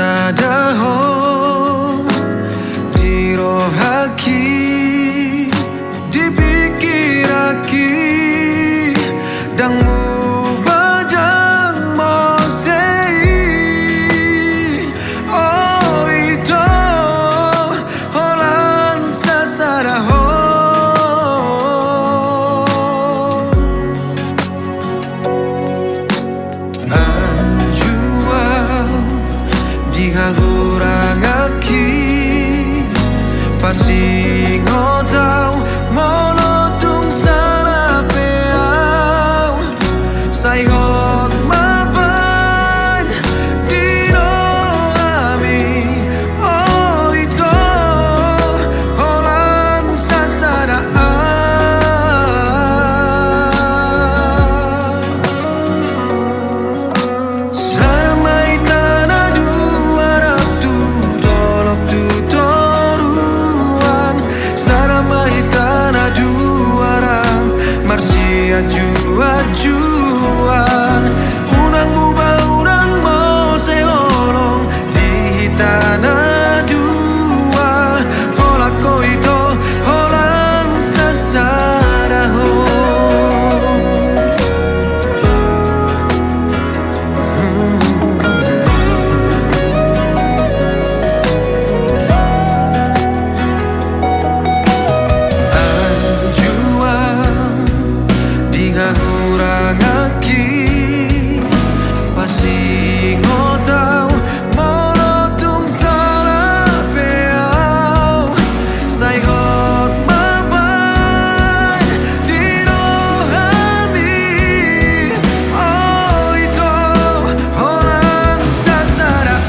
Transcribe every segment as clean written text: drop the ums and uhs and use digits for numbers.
sadahon dirohaki dipikiraki dangmu badang mosei oh itu holan sasadahon anjuang dihagurangaki pasti ngotau molotung salah peau sayhot mapan dino ami oh itu holan sasadaan saramai tanah dua raktu tolok tu toruan saramai tanah dua ram marsi aju-ajuan unang ubah unang mau seolong di tanah dua holak ko itu holan sasadahon anjuang dihagurangaki pasti ngotau molotung salah peau sayhot mapan dino ami oh itu holan sasadaan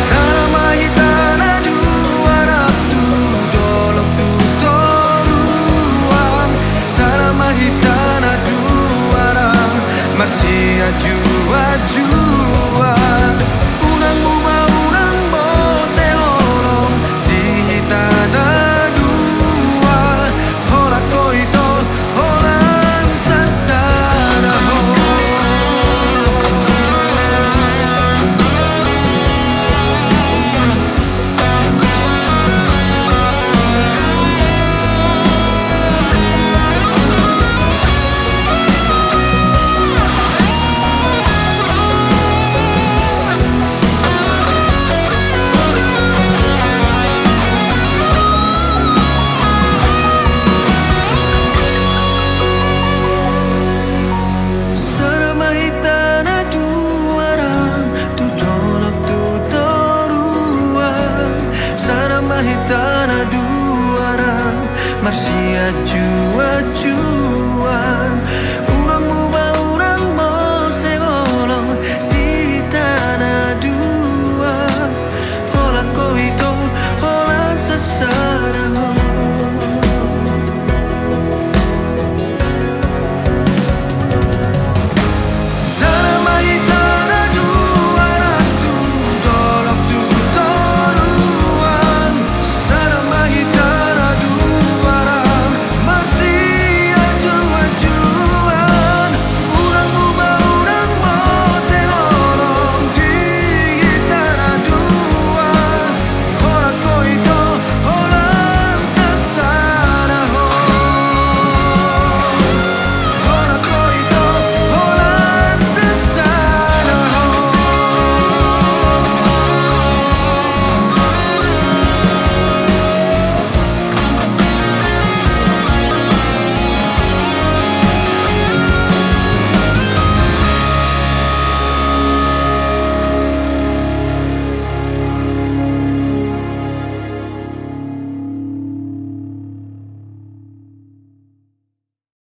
saramai tanah dua raktu tolok tu toruan saramai tanah dua ram masih aju-aju